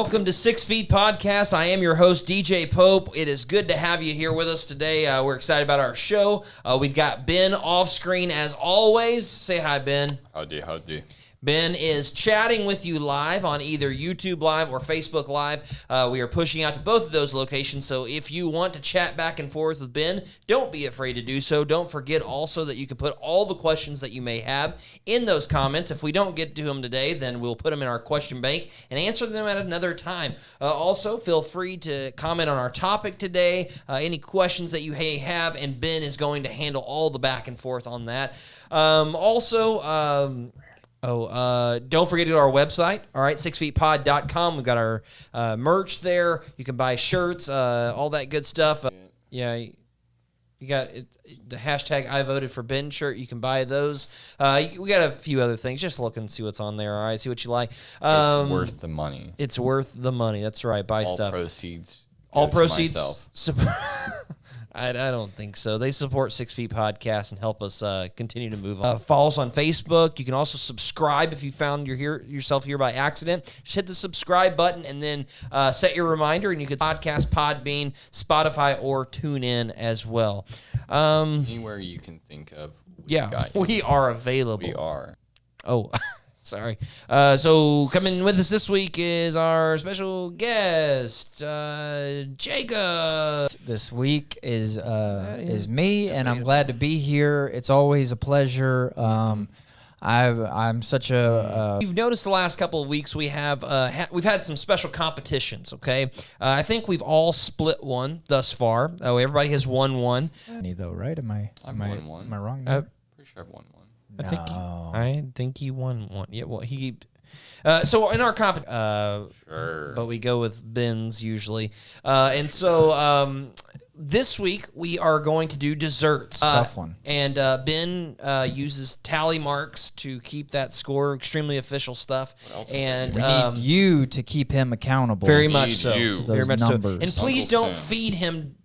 Welcome to 6 Feet Podcast. I am your host, DJ Pope. It is good to have you here with us today. We're excited about our show. We've got Ben off screen as always. Say hi, Ben. Howdy. Ben is chatting with you live on either YouTube Live or Facebook Live. We are pushing out to both of those locations, so if you want to chat back and forth with Ben, don't be afraid to do so. Don't forget also that you can put all the questions that you may have in those comments. If we don't get to them today, then we'll put them in our question bank and answer them at another time. Also, feel free to comment on our topic today, any questions that you may have, and Ben is going to handle all the back and forth on that. Don't forget to go to our website, all right, 6feetpod.com. We've got our merch there. You can buy shirts, all that good stuff. You got the hashtag I voted for Ben shirt. You can buy those. We got a few other things. Just look and see what's on there, all right? See what you like. It's worth the money. It's worth the money. That's right. Buy stuff. All proceeds. I don't think so. They support 6 Feet Podcast and help us continue to move on. Follow us on Facebook. You can also subscribe if you found yourself here by accident. Just hit the subscribe button and then set your reminder, and you could podcast Podbean, Spotify, or tune in as well. Anywhere you can think of. We are available. We are. Oh, sorry. So coming with us this week is our special guest, Jacob. This week is me, and I'm glad to be here. It's always a pleasure. I'm such a. You've noticed the last couple of weeks we've had some special competitions. Okay, I think we've all split one thus far. Oh, everybody has won one. Though, right? Am I wrong? Pretty sure I've won one. I think he won one. Yeah, well, he. So in our Sure. but we go with Ben's usually, and so this week we are going to do desserts. Tough one. And Ben uses tally marks to keep that score. Extremely official stuff. And we need you to keep him accountable. Very much so. Very much numbers. So. And please don't feed him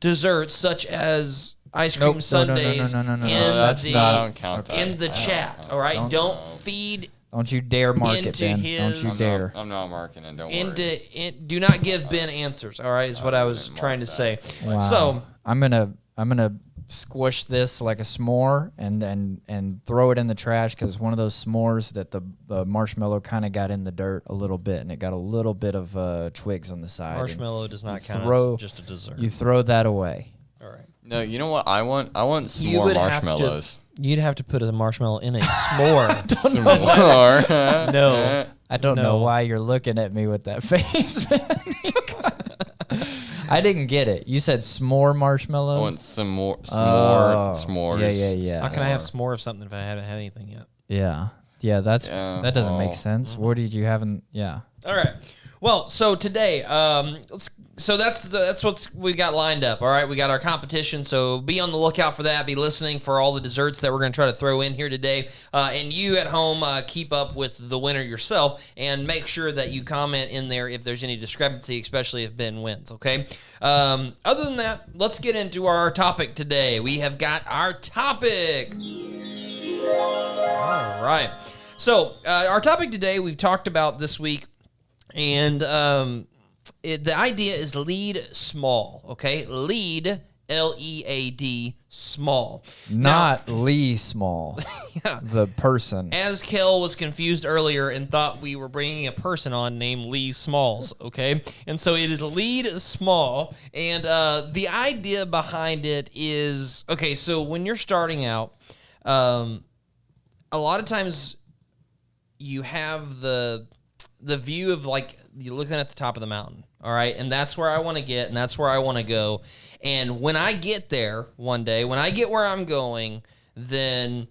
desserts such as ice cream sundaes no. Don't count that. in the chat. All right, don't feed. Don't you dare mark it, Ben. Don't you dare. I'm not marking it. Don't worry. Do not give Ben answers. All right, is what I was trying to say. Wow. So I'm gonna squish this like a s'more and throw it in the trash because one of those s'mores that the marshmallow kind of got in the dirt a little bit, and it got a little bit of twigs on the side. Marshmallow does not count as just a dessert. You throw that away. All right. No, you know what I want? I want some more marshmallows. You'd have to put a marshmallow in a s'more. S'more. No. I don't know why you're looking at me with that face. I didn't get it. You said s'more marshmallows? I want some more s'mores. Yeah. How can I have s'more of something if I haven't had anything yet? Yeah, that doesn't make sense. What did you have in, All right. Well, so today, that's what we got lined up. All right, we got our competition, so be on the lookout for that. Be listening for all the desserts that we're going to try to throw in here today. And you at home, keep up with the winner yourself, and make sure that you comment in there if there's any discrepancy, especially if Ben wins. Okay. Other than that, let's get into our topic today. We have got our topic. All right. So our topic today, we've talked about this week. And the idea is lead small, okay? Lead, L-E-A-D, small. Not Lee Small, the person. As Kel was confused earlier and thought we were bringing a person on named Lee Smalls, okay? And so it is lead small. And the idea behind it is, okay, so when you're starting out, a lot of times you have the view of like you're looking at the top of the mountain, all right? And that's where I want to get, and that's where I want to go. And when I get there one day, when I get where I'm going, then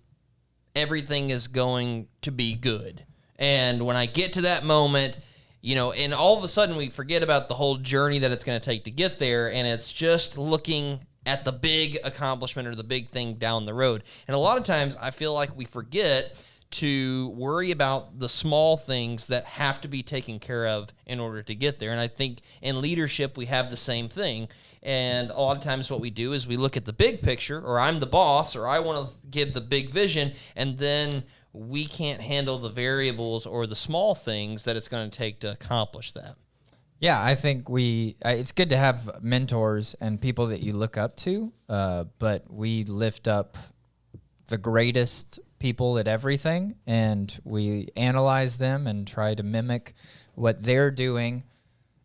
everything is going to be good. And when I get to that moment, and all of a sudden we forget about the whole journey that it's going to take to get there, and it's just looking at the big accomplishment or the big thing down the road. And a lot of times I feel like we forget to worry about the small things that have to be taken care of in order to get there. And I think in leadership, we have the same thing. And a lot of times what we do is we look at the big picture, or I'm the boss, or I want to give the big vision, and then we can't handle the variables or the small things that it's going to take to accomplish that. Yeah, I think it's good to have mentors and people that you look up to, but we lift up the greatest people at everything, and we analyze them and try to mimic what they're doing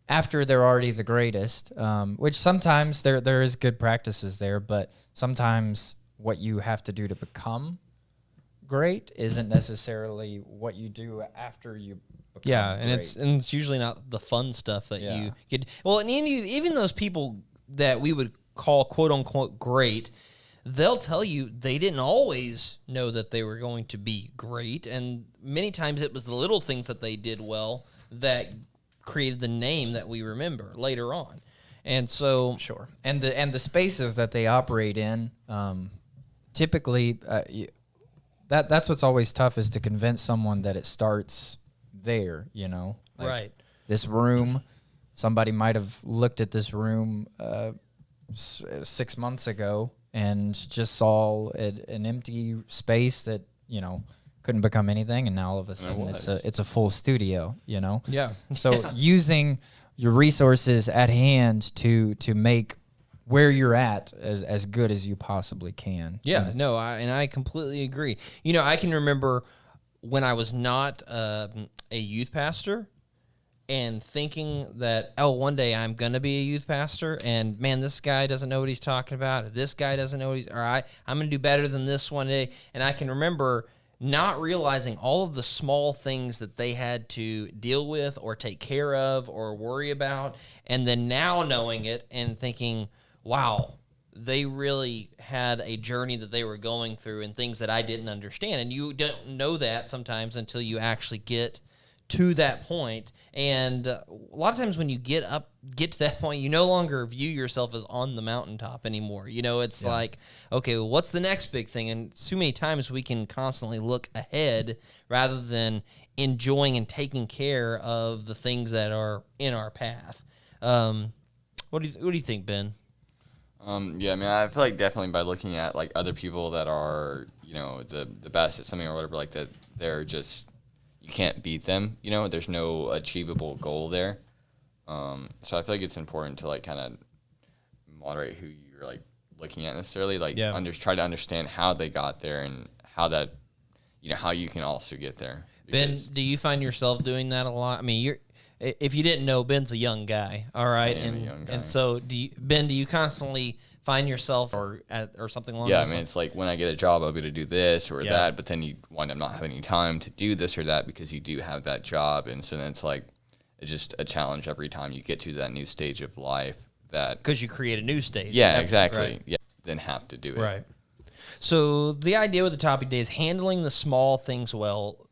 after they're already the greatest, which sometimes there is good practices there, but sometimes what you have to do to become great isn't necessarily what you do after you become great. And it's usually not the fun stuff that you get. Well, and even those people that we would call quote unquote great, they'll tell you they didn't always know that they were going to be great, and many times it was the little things that they did well that created the name that we remember later on. And so sure, and the spaces that they operate in, typically, that's what's always tough, is to convince someone that it starts there. Like right. This room, somebody might have looked at this room 6 months ago and just saw an empty space that couldn't become anything, and now all of a sudden it's a full studio. Yeah. So using your resources at hand to make where you're at as good as you possibly can. Yeah, no, I completely agree. I can remember when I was not a youth pastor and thinking that, one day I'm going to be a youth pastor, and man, this guy doesn't know what he's talking about, or this guy doesn't know I'm going to do better than this one day. And I can remember not realizing all of the small things that they had to deal with or take care of or worry about, and then now knowing it and thinking, wow, they really had a journey that they were going through and things that I didn't understand. And you don't know that sometimes until you actually get to that point. And a lot of times when you get to that point, you no longer view yourself as on the mountaintop anymore. It's like, okay, well, what's the next big thing? And too many times we can constantly look ahead rather than enjoying and taking care of the things that are in our path. What do you think, Ben? Yeah, I mean, I feel like definitely by looking at like other people that are, the best at something or whatever, like that, they're just, you can't beat them. There's no achievable goal there. So I feel like it's important to like kind of moderate who you're like looking at necessarily, like try to understand how they got there and how that, how you can also get there. Ben, do you find yourself doing that a lot? I mean, if you didn't know, Ben's a young guy, all right? A young guy. And so, do you constantly find yourself or something along those lines? Yeah, I mean, it's like when I get a job, I'll be able to do this or that, but then you wind up not having any time to do this or that because you do have that job. And so then it's like, it's just a challenge every time you get to that new stage of life that... Because you create a new stage. Yeah, exactly. Right. Yeah, then have to do it. Right. So the idea with the topic today is handling the small things well,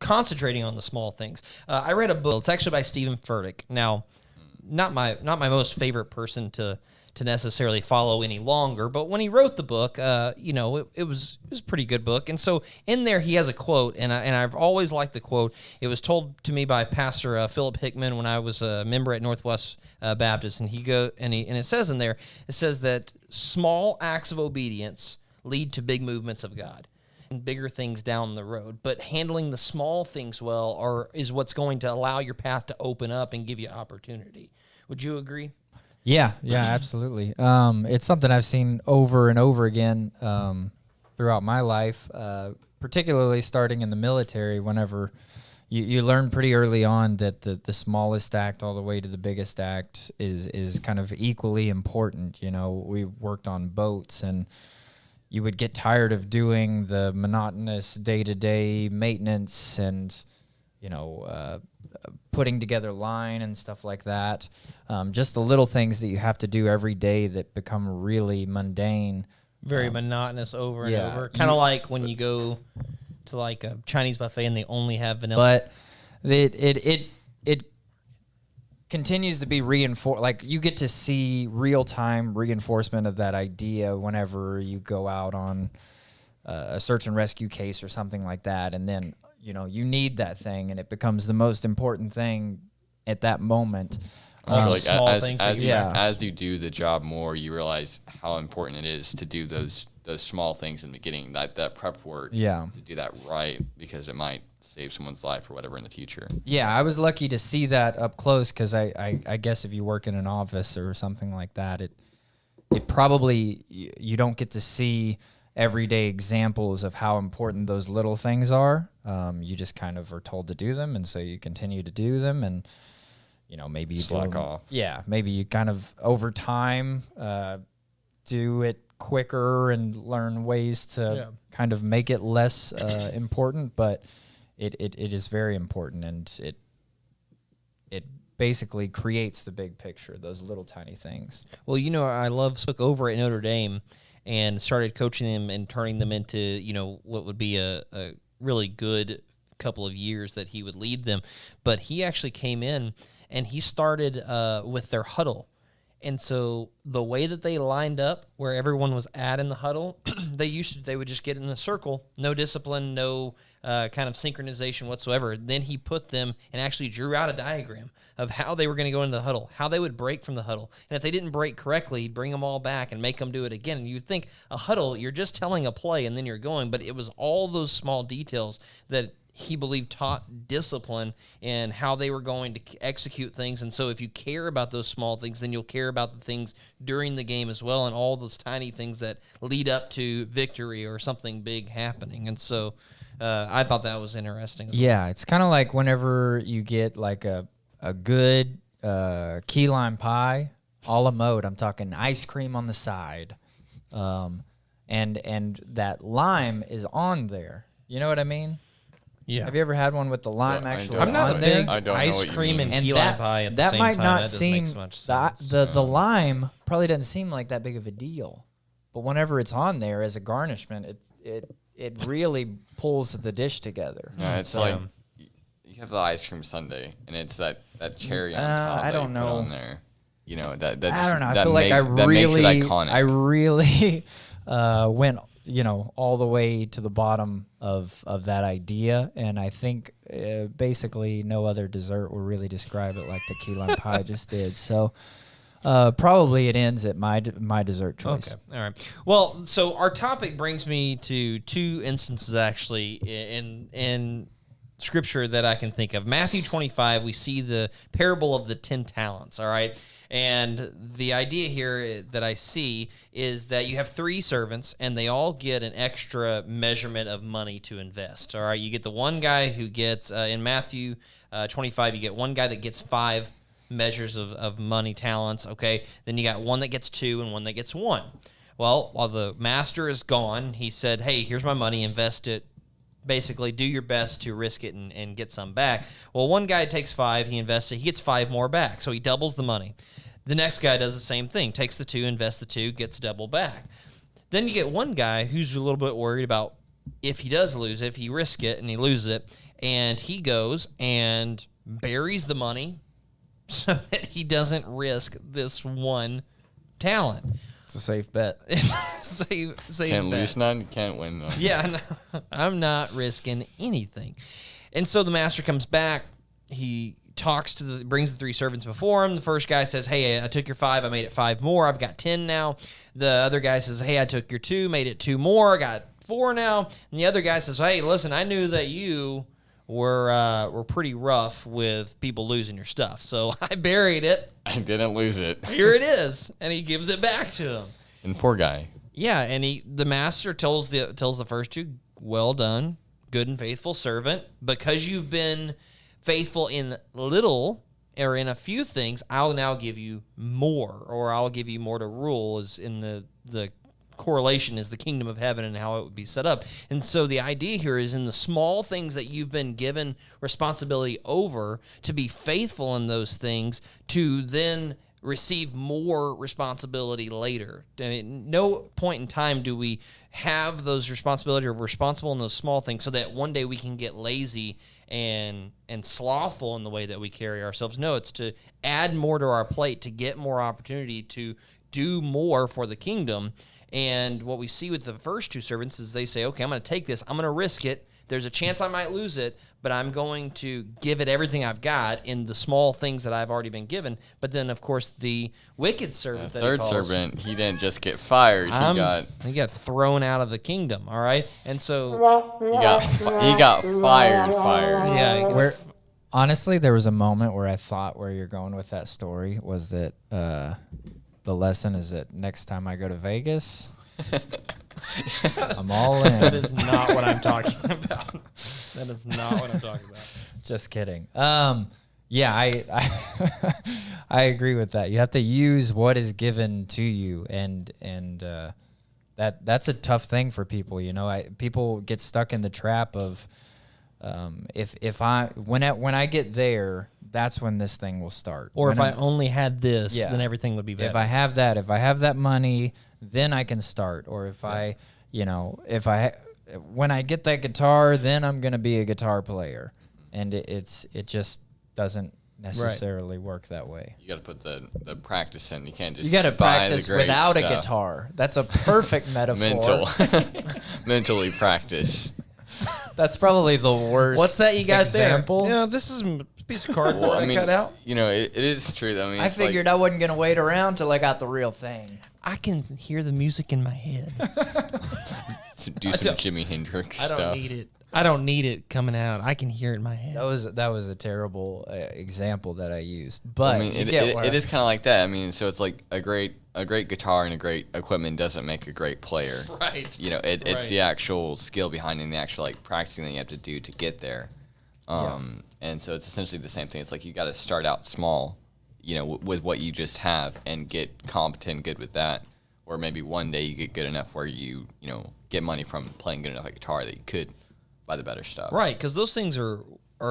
concentrating on the small things. I read a book. It's actually by Stephen Furtick. Now, not my most favorite person to necessarily follow any longer, but when he wrote the book, it was a pretty good book. And so in there he has a quote, and I've always liked the quote. It was told to me by Pastor Philip Hickman when I was a member at Northwest Baptist, and it says in there, it says that small acts of obedience lead to big movements of God and bigger things down the road, but handling the small things well is what's going to allow your path to open up and give you opportunity. Would you agree? Yeah, absolutely. It's something I've seen over and over again throughout my life, particularly starting in the military. Whenever you learn pretty early on that the smallest act all the way to the biggest act is kind of equally important. We worked on boats, and you would get tired of doing the monotonous day-to-day maintenance and, putting together line and stuff like that. Just the little things that you have to do every day that become really mundane. Very monotonous over and over. Kind of like when you go to like a Chinese buffet and they only have vanilla. But it continues to be reinforced. Like, you get to see real-time reinforcement of that idea whenever you go out on a search and rescue case or something like that, and then you need that thing, and it becomes the most important thing at that moment. Like as you do the job more, you realize how important it is to do those those small things in the beginning, that prep work, Yeah. to do that right, because it might save someone's life or whatever in the future. Yeah, I was lucky to see that up close because I guess if you work in an office or something like that, it probably you don't get to see everyday examples of how important those little things are. You just kind of are told to do them, and so you continue to do them, and maybe you Slack do 'em- off. Yeah, maybe you kind of over time do it quicker and learn ways to kind of make it less important, but it is very important, and it basically creates the big picture, those little tiny things. Well, I took over at Notre Dame and started coaching them and turning them into, what would be a really good couple of years that he would lead them. But he actually came in and he started with their huddle. And so the way that they lined up where everyone was at in the huddle, they would just get in a circle, no discipline, no kind of synchronization whatsoever. Then he put them and actually drew out a diagram of how they were going to go into the huddle, how they would break from the huddle. And if they didn't break correctly, he'd bring them all back and make them do it again. And you'd think a huddle, you're just telling a play and then you're going. But it was all those small details that he believed taught discipline and how they were going to execute things. And so if you care about those small things, then you'll care about the things during the game as well, and all those tiny things that lead up to victory or something big happening. And so I thought that was interesting as well. Yeah, it's kind of like whenever you get like a good key lime pie, a la mode. I'm talking ice cream on the side, and that lime is on there. You know what I mean? Yeah. Have you ever had one with the lime actually I'm not on a there? big I don't know ice what you cream mean. and key lime pie at the that same might time. not That doesn't seem make so much sense. the lime probably doesn't seem like that big of a deal, but whenever it's on there as a garnishment, it really pulls the dish together. Yeah, it's So, like you have the ice cream sundae, and it's that cherry on top. I that don't you put know. on there. That I don't know. I that feel like makes, that makes it iconic. I really went, all the way to the bottom of that idea, and I think basically no other dessert will really describe it like the key lime pie just did. So probably it ends at my dessert choice. Okay. All right. Well, so our topic brings me to two instances actually in Scripture that I can think of. Matthew 25, we see the parable of the 10 talents, all right? And the idea here that I see is that you have 3 servants, and they all get an extra measurement of money to invest, all right? You get the one guy who gets, in Matthew 25, you get one guy that gets 5 measures of money, talents, okay? Then you got one that gets 2 and one that gets 1. Well, while the master is gone, he said, hey, here's my money, invest it. Basically, do your best to risk it and get some back. Well, one guy takes 5, he invests it, he gets 5 more back, so he doubles the money. The next guy does the same thing, takes the 2, invests the 2, gets double back. Then you get one guy who's a little bit worried about if he does lose it, if he risks it and he loses it, and he goes and buries the money so that he doesn't risk this one talent. It's a safe bet. Save Can't bet. lose none, can't win none. Yeah, no, I'm not risking anything. And so the master comes back. He brings the 3 servants before him. The first guy says, hey, I took your 5. I made it 5 more. I've got 10 now. The other guy says, hey, I took your 2, made it 2 more. I got 4 now. And the other guy says, hey, listen, I knew that you were pretty rough with people losing your stuff. So I buried it. I didn't lose it. Here it is. And he gives it back to him. And poor guy. Yeah, and the master tells the first 2, well done, good and faithful servant. Because you've been faithful in little or in a few things, I'll now give you more, or I'll give you more to rule, is in the correlation is the kingdom of heaven and how it would be set up. And so the idea here is in the small things that you've been given responsibility over, to be faithful in those things, to then receive more responsibility later. I mean, no point in time do we have those responsibilities or responsible in those small things so that one day we can get lazy and slothful in the way that we carry ourselves. No, it's to add more to our plate, to get more opportunity to do more for the kingdom. And what we see with the first 2 servants is they say, okay, I'm going to take this. I'm going to risk it. there's a chance I might lose it, but I'm going to give it everything I've got in the small things that I've already been given. But then, of course, the wicked servant, The third servant, he didn't just get fired. He got thrown out of the kingdom. All right, and so he got fired. yeah. Honestly, there was a moment where I thought where you're going with that story was that the lesson is that next time I go to Vegas, I'm all in. That is not what I'm talking about. That is not what I'm talking about. Just kidding. Yeah, I I agree with that. You have to use what is given to you, and that's a tough thing for people. You know, people get stuck in the trap of when I get there, that's when this thing will start. Or if I only had this, then everything would be better. If I have that money, then I can start. Or if when I get that guitar, then I'm gonna be a guitar player, and it just doesn't necessarily work that way. You got to put the practice in. You can't just. You got to buy practice the great without stuff. a guitar. That's a perfect metaphor. Mentally practice. That's probably the worst. What's that you got example. there? Yeah, this is a piece of cardboard I cut out. You know, it is true though. I mean, I figured I wasn't gonna wait around till I got the real thing. I can hear the music in my head. do some Jimi Hendrix I stuff. don't need it. I don't need it coming out. I can hear it in my head. That was a terrible example that I used, but I mean, it is kind of like that. I mean, so it's like a great guitar and a great equipment doesn't make a great player. Right. You know, it's the actual skill behind it and the actual like practicing that you have to do to get there. And so it's essentially the same thing. It's like you got to start out small, you know, with what you just have and get competent, good with that. Or maybe one day you get good enough where you get money from playing good enough a guitar that you could buy the better stuff. Right, because those things are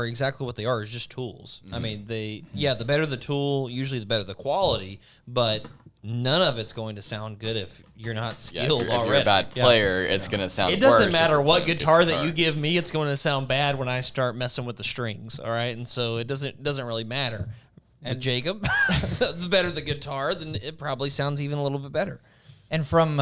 exactly what they are, is just tools. Mm-hmm. I mean, the better the tool, usually the better the quality, but none of it's going to sound good if you're not skilled if already. you're a bad player, it's going to sound worse. It doesn't if matter you're what playing a guitar good that you give me, it's going to sound bad when I start messing with the strings, all right? And so it doesn't really matter. And Jacob, the better the guitar, then it probably sounds even a little bit better. And from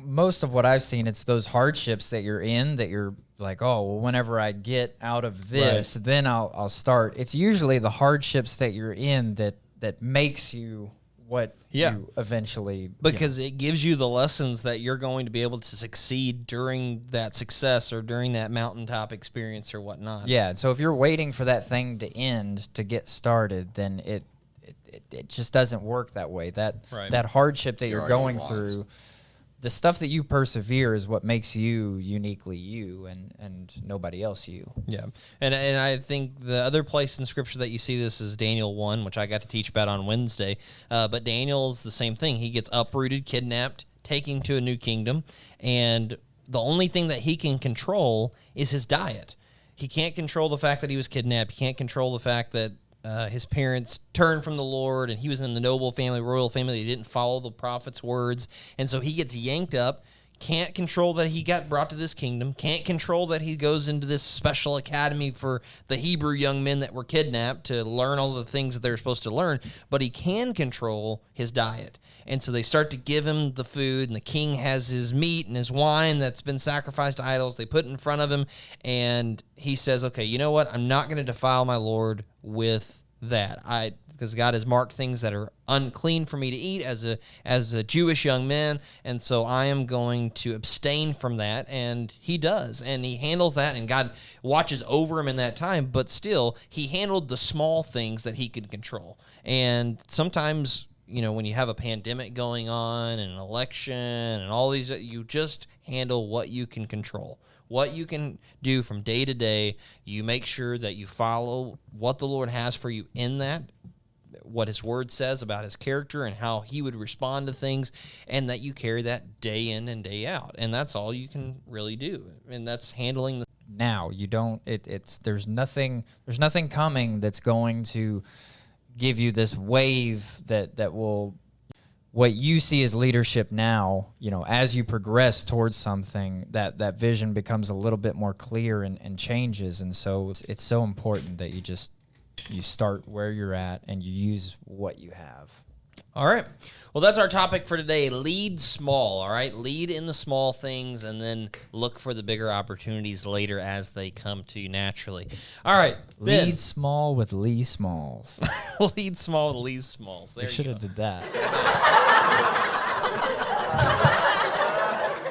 most of what I've seen, it's those hardships that you're in that you're like, oh, well, whenever I get out of this, then I'll start. It's usually the hardships that you're in that makes you what you eventually. Because it gives you the lessons that you're going to be able to succeed during that success or during that mountaintop experience or whatnot. Yeah. So if you're waiting for that thing to end to get started, then it just doesn't work that way. That hardship that you're going through, the stuff that you persevere is what makes you uniquely you and nobody else you. Yeah. And I think the other place in Scripture that you see this is Daniel 1, which I got to teach about on Wednesday. But Daniel's the same thing. He gets uprooted, kidnapped, taken to a new kingdom, and the only thing that he can control is his diet. He can't control the fact that he was kidnapped. He can't control the fact that his parents turned from the Lord, and he was in the noble family, royal family. They didn't follow the prophet's words, and so he gets yanked up. Can't control that he got brought to this kingdom. Can't control that he goes into this special academy for the Hebrew young men that were kidnapped to learn all the things that they're supposed to learn. But he can control his diet. And so they start to give him the food, and the king has his meat and his wine that's been sacrificed to idols. They put it in front of him, and he says, okay, you know what? I'm not going to defile my Lord with that. Because God has marked things that are unclean for me to eat as a Jewish young man, and so I am going to abstain from that, and he does, and he handles that, and God watches over him in that time, but still, he handled the small things that he could control, and sometimes, when you have a pandemic going on, and an election, and all these, you just handle what you can control. What you can do from day to day, you make sure that you follow what the Lord has for you in that, what his word says about his character and how he would respond to things, and that you carry that day in and day out. And that's all you can really do. And that's handling the now. You don't there's nothing coming that's going to give you this wave that will, what you see as leadership now, as you progress towards something, that vision becomes a little bit more clear and changes. And so it's so important that you start where you're at and you use what you have. All right. Well, that's our topic for today. Lead small, all right? Lead in the small things and then look for the bigger opportunities later as they come to you naturally. All right. Ben. Lead small with Lee Smalls. Lead small with Lee Smalls. There You should you have go. did that.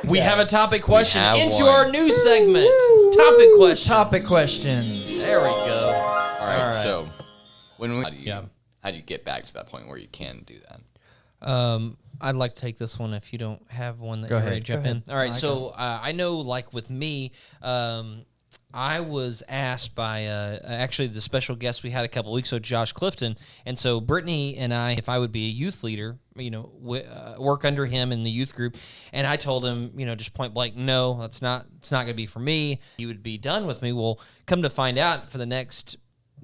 We have a topic question have into one. our new segment. Topic question. Topic questions. There we go. All right. All right. So, Yeah. how do you get back to that point where you can do that? I'd like to take this one if you don't have one that Go you're ahead, ready to jump go in. ahead. All right, No, I so I know, like with me, I was asked by actually the special guest we had a couple weeks ago, Josh Clifton, and so Brittany and I, if I would be a youth leader, work under him in the youth group, and I told him, just point blank, no, it's not going to be for me. He would be done with me. Well, come to find out, for the next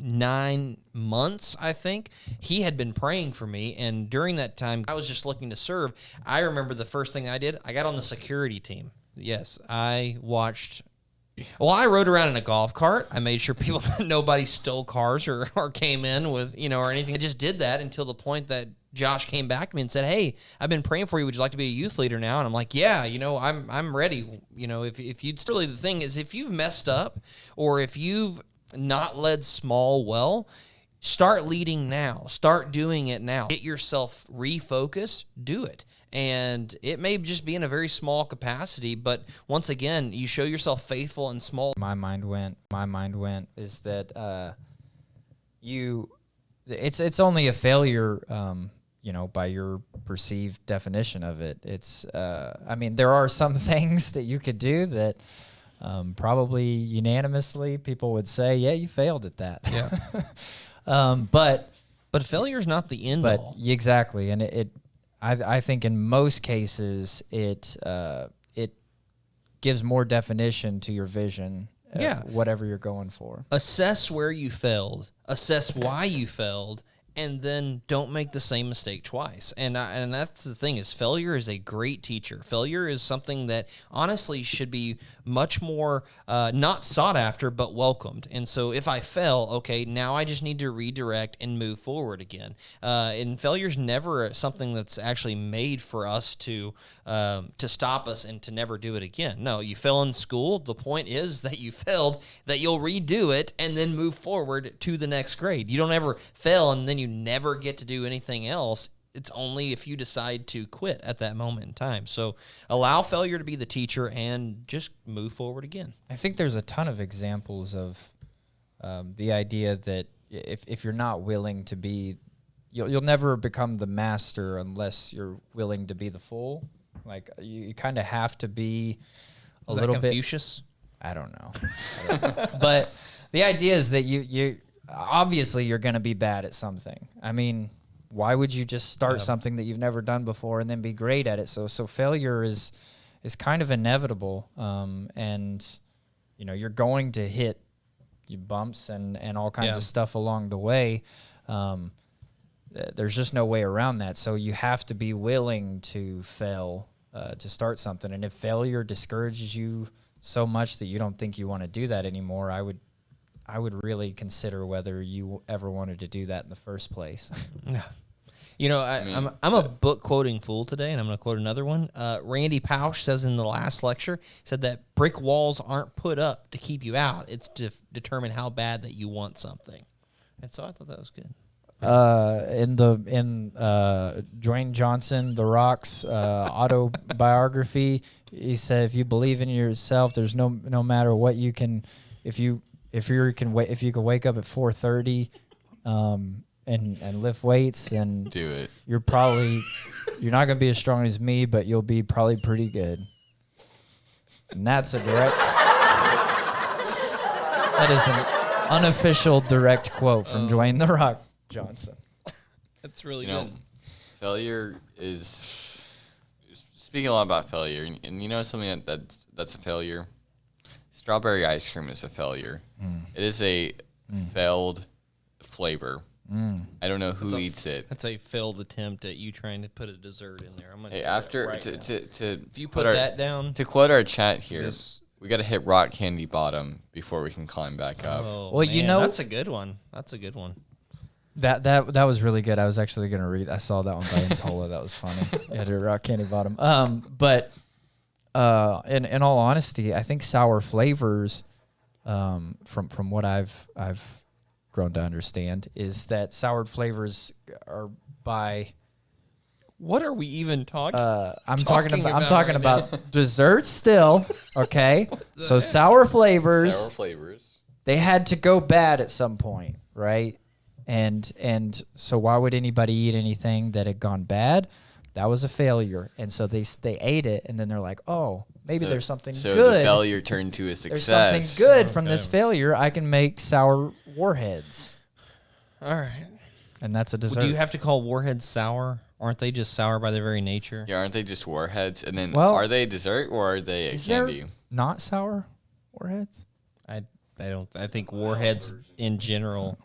9 months, I think, he had been praying for me, and during that time, I was just looking to serve. I remember the first thing I did, I got on the security team. Yes, I rode around in a golf cart. I made sure nobody stole cars or came in with, or anything. I just did that until the point that Josh came back to me and said, "Hey, I've been praying for you. Would you like to be a youth leader now?" And I'm like, "Yeah, I'm ready." If you'd really, the thing is, if you've messed up or if you've not led small well, start leading now. Start doing it now. Get yourself refocused. Do it. And it may just be in a very small capacity, but once again, you show yourself faithful and small. My mind went is that it's only a failure, by your perceived definition of it. It's there are some things that you could do that probably unanimously people would say, yeah, you failed at that. Yeah. But failure is not the end all. Exactly, and I think in most cases it gives more definition to your vision. Whatever you're going for. Assess where you failed. Assess why you failed. And then don't make the same mistake twice. And that's the thing, is failure is a great teacher. Failure is something that honestly should be much more not sought after, but welcomed. And so if I fail, okay, now I just need to redirect and move forward again. And failure's never something that's actually made for us to stop us and to never do it again. No, you fail in school. The point is that you failed, that you'll redo it and then move forward to the next grade. You don't ever fail and then you never get to do anything else. It's only if you decide to quit at that moment in time. So allow failure to be the teacher and just move forward again. I think there's a ton of examples of the idea that if you're not willing to be, you'll never become the master unless you're willing to be the fool. Like you kind of have to be a Is that little bit. Confucius? I don't know. But the idea is that you obviously you're going to be bad at something. I mean, why would you just start something that you've never done before and then be great at it? So failure is kind of inevitable, and you're going to hit bumps and all kinds of stuff along the way. There's just no way around that. So you have to be willing to fail to start something. And if failure discourages you so much that you don't think you want to do that anymore, I would really consider whether you ever wanted to do that in the first place. I'm a book quoting fool today, and I'm going to quote another one. Randy Pausch says in the last lecture, said that brick walls aren't put up to keep you out. It's to determine how bad that you want something. And so I thought that was good. In Dwayne Johnson, The Rock's autobiography, he said, if you believe in yourself, there's no matter what you can, if you can wake up at 4:30 and lift weights, and Do it. you're not going to be as strong as me, but you'll be probably pretty good. And that is an unofficial direct quote from Dwayne The Rock Johnson. That's really good. Failure is speaking a lot about failure, and something that's a failure. Strawberry ice cream is a failure. It is a failed flavor. I don't know who eats it. That's a failed attempt at you trying to put a dessert in there. I'm gonna Hey, do after that right now. if you put that down, to quote our chat here, This- we got to hit rock candy bottom before we can climb back up. oh, Well, man, that's a good one. That was really good. I was actually gonna read. I saw that one by Antola. That was funny. Yeah, to Rock Candy Bottom. But in all honesty, I think sour flavors, from what I've grown to understand, is that soured flavors are by. What are we even talking? I'm talking right about desserts still. Okay, so sour flavors. Sour flavors. They had to go bad at some point, right? And so why would anybody eat anything that had gone bad? That was a failure, and so they ate it, and then they're like, oh, maybe there's something so good. So the failure turned to a success. There's something good from this failure. I can make sour warheads. All right. And that's a dessert. Do you have to call warheads sour? Aren't they just sour by their very nature? Yeah, aren't they just warheads? And then Well, are they dessert or are they a Is candy? there not sour warheads? I don't. I think warheads in general.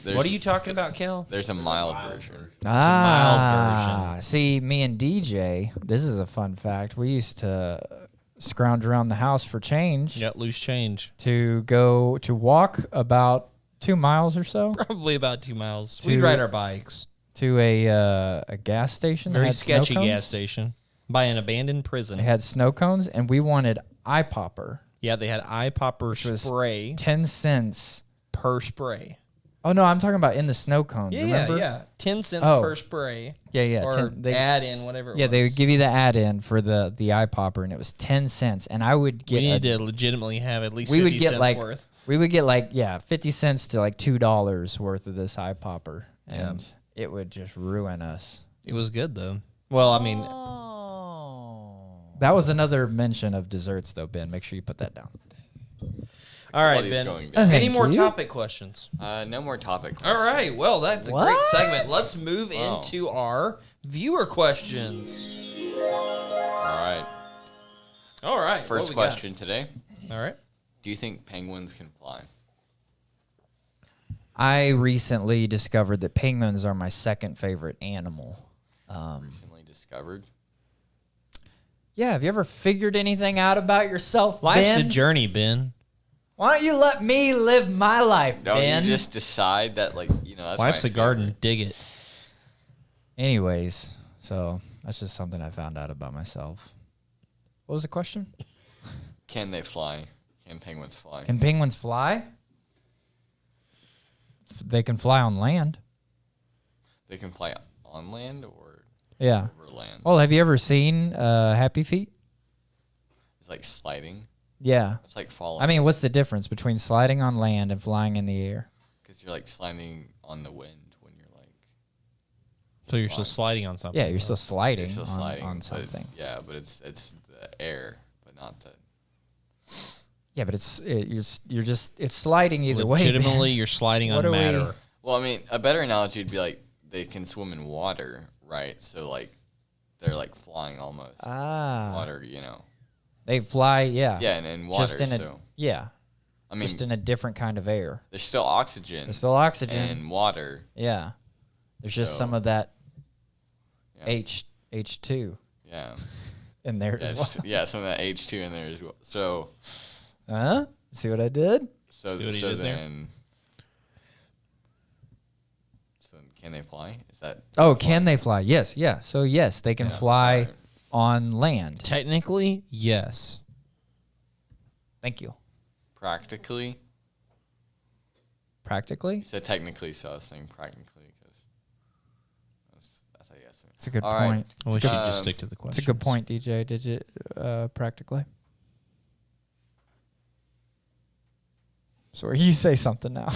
There's, What are you talking about, Kel? There's a mild version. mild See, me and DJ, this is a fun fact. We used to scrounge around the house for change Yeah, loose change. to walk about 2 miles or so Probably about 2 miles. To- We'd ride our bikes. to a gas station. that Very had snow sketchy cones. gas station by an abandoned prison. They had snow cones, and we wanted eye popper. Yeah, they had eye popper was spray 10 cents. per spray. Oh, no, I'm talking about in the snow cones. Remember? Yeah. 10 cents Oh. per spray. Yeah. Or add in whatever it was. They would give you the add-in for the eye popper, and it was 10 cents. And I would get We need to legitimately have at least we 50 would get cents like worth. we would get like 50 cents to like $2 worth of this eye popper, and it would just ruin us. It was good, though. Well, I mean, That was another mention of desserts, though, Ben. Make sure you put that down. all right, Quality's Ben. going down. Any Thank more you. topic questions? No more topic. All right. questions. Well, that's a What? great segment. Let's move Wow. into our viewer questions. All right. What First we got? question today. All right. Do you think penguins can fly? I recently discovered that penguins are my second favorite animal. Recently discovered. Yeah, have you ever figured anything out about yourself, Life's Ben? a journey, Ben. Why don't you let me live my life, Don't Ben? you just decide that, like, that's Life's my a garden. favorite? Dig it. Anyways, so that's just something I found out about myself. What was the question? Can they fly? Can penguins fly? Can penguins fly? They can fly on land. They can fly on land or Yeah. over land? Well, have you ever seen Happy Feet? It's like sliding. Yeah. It's like falling. I mean, what's the difference between sliding on land and flying in the air? because you're like sliding on the wind when you're like. So you're still Flying. sliding on something. Yeah, you're still sliding, You're still sliding on but something. yeah, but it's the air, but not the. Yeah, but it's sliding either way. man. Legitimately, you're sliding What on are we- matter. Well, I mean, a better analogy would be like they can swim in water, right? So like they're like flying almost. Water, They fly, yeah. Yeah, and in water. Just in a so yeah, I mean, just in a different kind of air. there's still oxygen. There's still oxygen. and water. Yeah. There's just So- some of that Yeah. H2 Yeah. in there as well. Yeah, some of that H2 in there as well. So Huh? See what I did? so See what he so did there? then. So can they fly? Is that? Oh, can they fly? Yes, yeah. So yes, they can fly Right. on land. Technically, yes. Thank you. Practically? Practically? You said technically, so I was saying practically because that's I guess. It's a good All right. point. Well, we should Um, just stick to the It's question. a good point, DJ. Did you practically? So you say something now.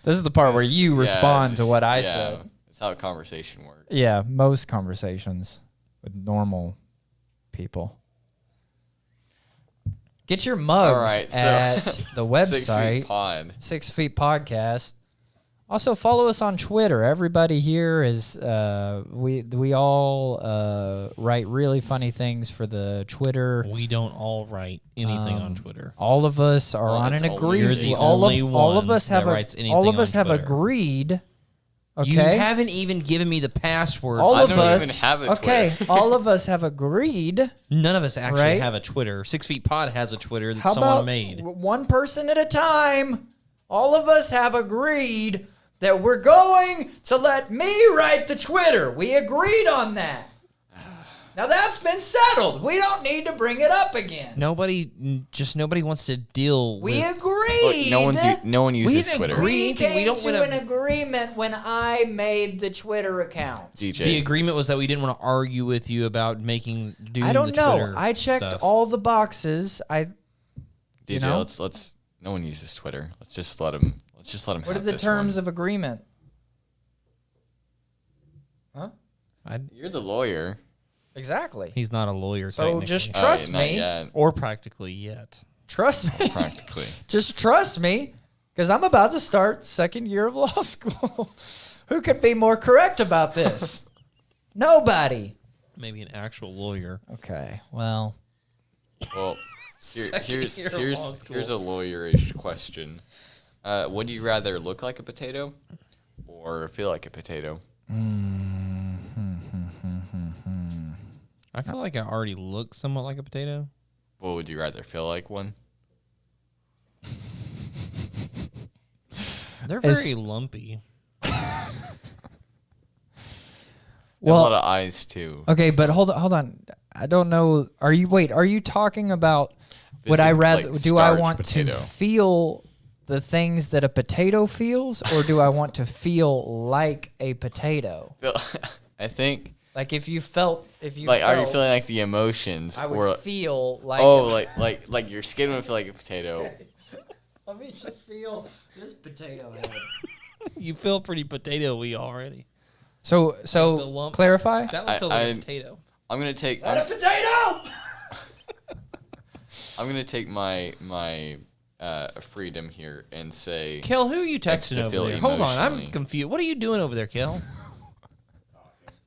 This is the part where you Yeah, respond to just- what I yeah, said. That's how a conversation works. Yeah, most conversations with normal people. Get your mugs All right, so- at the 6 Feet website, Pod. 6 Feet Podcast. Also, follow us on Twitter. Everybody here is we all write really funny things for the Twitter. We don't all write anything on Twitter. All of us are Well, on an that's agreed. You're the all only of one us have that writes anything all of us on have Twitter. agreed. Okay. You haven't even given me the password. all I of don't us even have a okay. Twitter. All of us have agreed. None of us actually Right? have a Twitter. 6 Feet Pod has a Twitter that How someone about made. one person at a time? All of us have agreed that we're going to let me write the Twitter. We agreed on that. Now that's been settled. We don't need to bring it up again. Nobody wants to deal We with... agreed. Look, no one uses didn't Twitter. agree. We came We don't to wanna- an agreement when I made the Twitter account. DJ. The agreement was that we didn't want to argue with you about doing I don't the know. Twitter I checked stuff. all the boxes. DJ, know? let's. No one uses Twitter. Let's just let him. Let's just let him. What are have the this terms one. of agreement? Huh? You're the lawyer. Exactly. He's not a lawyer, So technically. just trust not me. yet, or practically yet. Trust me. practically. Just trust me, because I'm about to start second year of law school. Who could be more correct about this? Nobody. Maybe an actual lawyer. Okay. Well, Well, Second here's year of law school. here's a lawyerish question. Would you rather look like a potato or feel like a potato? I feel like I already look somewhat like a potato. What would you rather feel like one? They're As- very lumpy. You have Well- a lot of eyes too. okay, but hold on. I don't know. Are you talking about would I Physic- rather like do I starch want potato. to feel the things that a potato feels, or do I want to feel like a potato? I think. Like if you felt Are you felt, feeling like the emotions, I would or feel like like your skin would feel like a potato? Let me just feel this potato head. You feel pretty potato-y already. So the lump. clarify. That one feels like a potato. I'm gonna take. That a potato? I'm gonna take my freedom here and say. Kel, who are you It's texting to over feel there? Hold on, I'm emotionally. confused. What are you doing over there, Kel?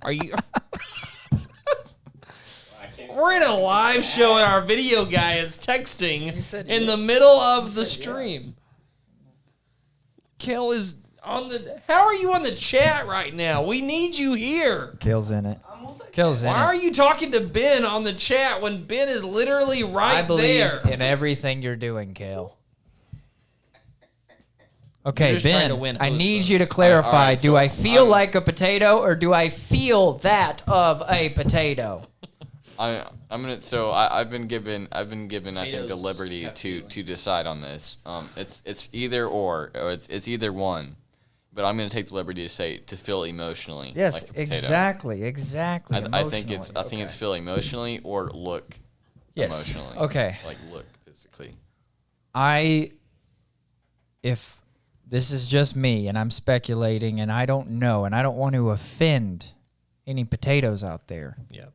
Are you... We're in a live show and our video guy is texting said in yeah. the middle of the stream. Kel is on the... How are you on the chat right now? We need you here. Kale's in it. Kale's in Why are it. you talking to Ben on the chat when Ben is literally right I believe there? in everything you're doing, Kale. Okay, You're just trying Ben, to win I host need votes. you to clarify. All right, do so I feel I'm- like a potato or do I feel that of a potato? I'm gonna. So I've been given. I think the Potatoes liberty have to feelings. decide on this. It's either or it's either one, but I'm gonna take the liberty to say to feel emotionally. Yes, like a potato. exactly. I think it's emotionally. feel emotionally or look Yes. emotionally. Okay. Like look physically. If this is just me and I'm speculating and I don't know and I don't want to offend any potatoes out there, Yep.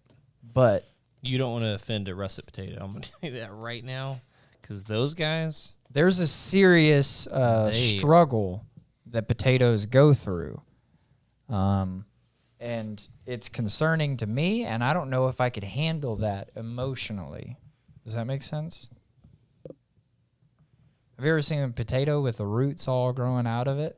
but You don't want to offend a russet potato. I'm going to tell you that right now because those guys... there's a serious struggle that potatoes go through. And it's concerning to me, and I don't know if I could handle that emotionally. Does that make sense? Have you ever seen a potato with the roots all growing out of it?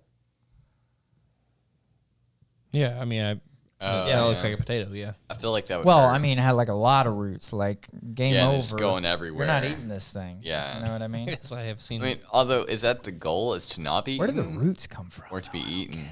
Yeah, I mean, it looks like a potato, yeah. I feel like that would. Well, hurt. I mean, it had like a lot of roots, like game Yeah, over. it's going everywhere. You're not eating this thing. Yeah. You know what I mean? Yes, I have seen I mean, although is that the goal? Is to not be Where did the eaten roots come from? or to be eaten?